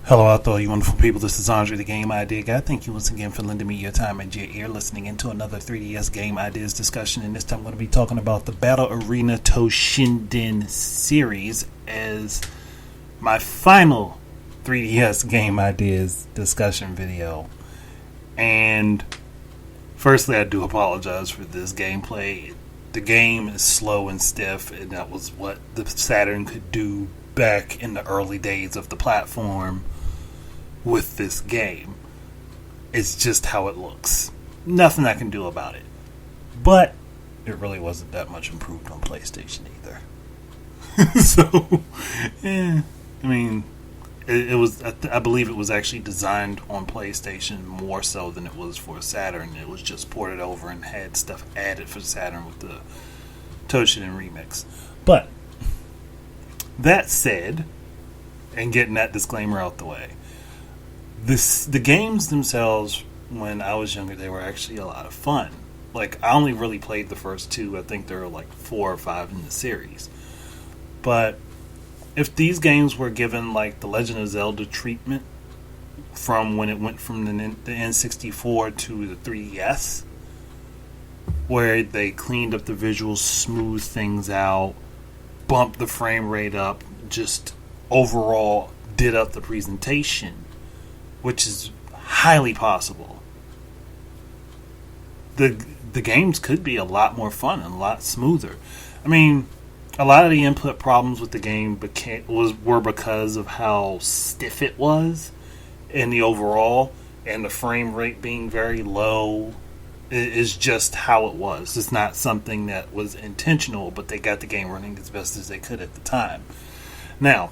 Hello out there, you wonderful people. This is Andre, the Game Idea Guy. Thank you once again for lending me your time and your ear, listening into another 3DS Game Ideas discussion. And this time I'm going to be talking about the Battle Arena Toshinden series as my final 3DS Game Ideas discussion video. And firstly, I do apologize for this gameplay. The game is slow and stiff, and that was what the Saturn could do back in the early days of the platform. With this game, it's just how it looks. Nothing I can do about it. But it really wasn't that much improved on PlayStation either. So, yeah, I mean, it was. I believe it was actually designed on PlayStation more so than it was for Saturn. It was just ported over and had stuff added for Saturn with the Toshinden remix. But that said, and getting that disclaimer out the way. The games themselves, when I was younger, they were actually a lot of fun. Like, I only really played the first two. I think there were like 4 or 5 in the series. But if these games were given like the Legend of Zelda treatment from when it went from the N64 to the 3DS, where they cleaned up the visuals, smoothed things out, bumped the frame rate up, just overall did up the presentation, which is highly possible. The games could be a lot more fun and a lot smoother. I mean, a lot of the input problems with the game were because of how stiff it was in the overall, and the frame rate being very low is just how it was. It's not something that was intentional, but they got the game running as best as they could at the time. Now,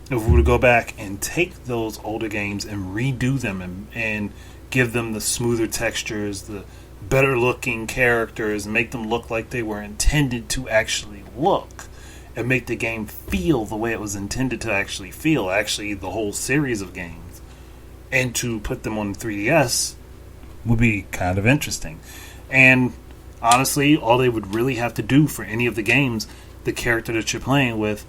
if we were to go back and take those older games and redo them and give them the smoother textures, the better looking characters, and make them look like they were intended to actually look, and make the game feel the way it was intended to actually feel, actually the whole series of games, and to put them on the 3DS would be kind of interesting. And honestly, all they would really have to do for any of the games, the character that you're playing with,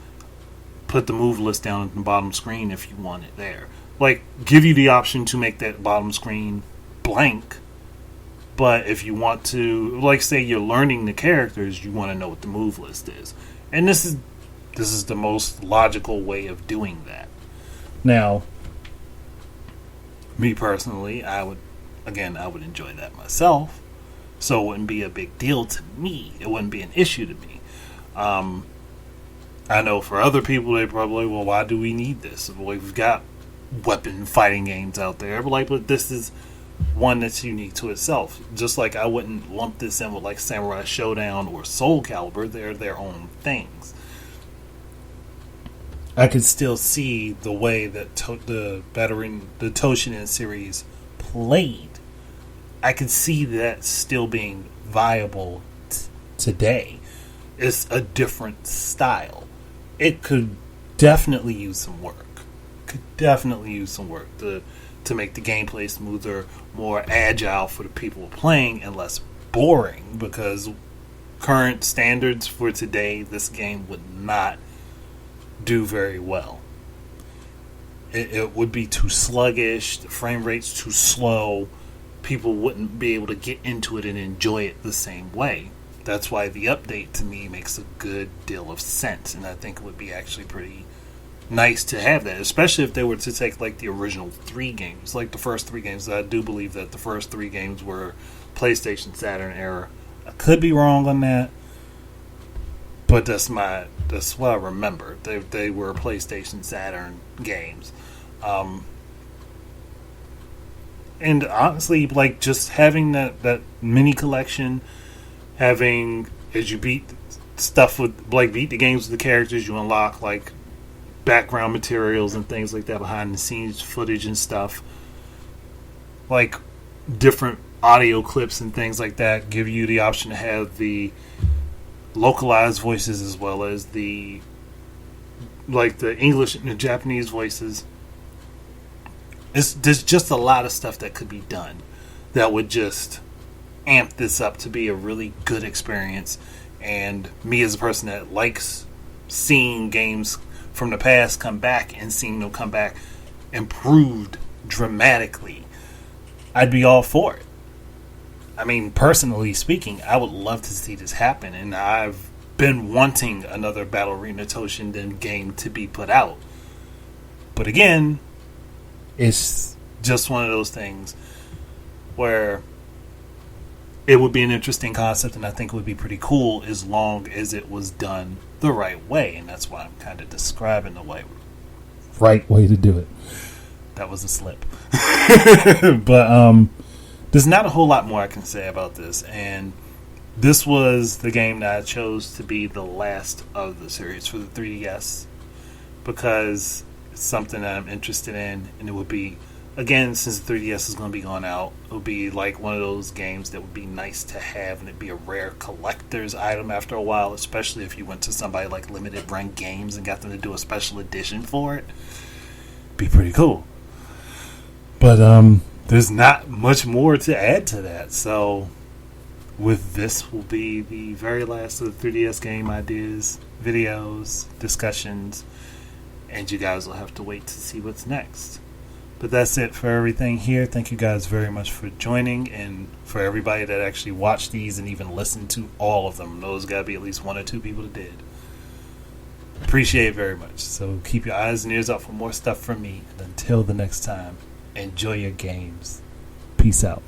put the move list down at the bottom screen if you want it there. Like, give you the option to make that bottom screen blank. But if you want to, like, say you're learning the characters, you want to know what the move list is. And this is the most logical way of doing that. Now, me personally, I would enjoy that myself. So it wouldn't be a big deal to me. It wouldn't be an issue to me. I know for other people, they probably, well, why do we need this? We've got weapon fighting games out there. But this is one that's unique to itself. Just like I wouldn't lump this in with like Samurai Showdown or Soul Calibur. They're their own things. I could still see the way that the Toshinden series played. I could see that still being viable today. It's a different style. It could definitely use some work. To make the gameplay smoother, more agile for the people playing, and less boring, because current standards for today, this game would not do very well. It would be too sluggish, the frame rate's too slow, people wouldn't be able to get into it and enjoy it the same way. That's why the update to me makes a good deal of sense, and I think it would be actually pretty nice to have that, especially if they were to take like the original 3 games, like the first 3 games. I do believe that the first 3 games were PlayStation Saturn era. I could be wrong on that, but that's what I remember. They were PlayStation Saturn games. And honestly, like, just having that mini collection, having, as you beat stuff with, like, beat the games with the characters, you unlock like background materials and things like that, behind the scenes footage and stuff, like different audio clips and things like that, give you the option to have the localized voices as well as the English and the Japanese voices. There's just a lot of stuff that could be done that would just amp this up to be a really good experience. And me, as a person that likes seeing games from the past come back and seeing them come back improved dramatically, I'd be all for it. I mean, personally speaking, I would love to see this happen, and I've been wanting another Battle Arena Toshinden game to be put out. But again, it's just one of those things where it would be an interesting concept, and I think it would be pretty cool as long as it was done the right way, and that's why I'm kind of describing the right way to do it. That was a slip. But there's not a whole lot more I can say about this, and this was the game that I chose to be the last of the series for the 3DS because it's something that I'm interested in, and it would be, again, since the 3DS is going to be going out, it would be like one of those games that would be nice to have, and it'd be a rare collector's item after a while, especially if you went to somebody like Limited Run Games and got them to do a special edition for it. Be pretty cool. But there's not much more to add to that. So with this will be the very last of the 3DS game ideas, videos, discussions, and you guys will have to wait to see what's next. But that's it for everything here. Thank you guys very much for joining, and for everybody that actually watched these and even listened to all of them. Those got to be at least 1 or 2 people that did. Appreciate it very much. So keep your eyes and ears out for more stuff from me. And until the next time, enjoy your games. Peace out.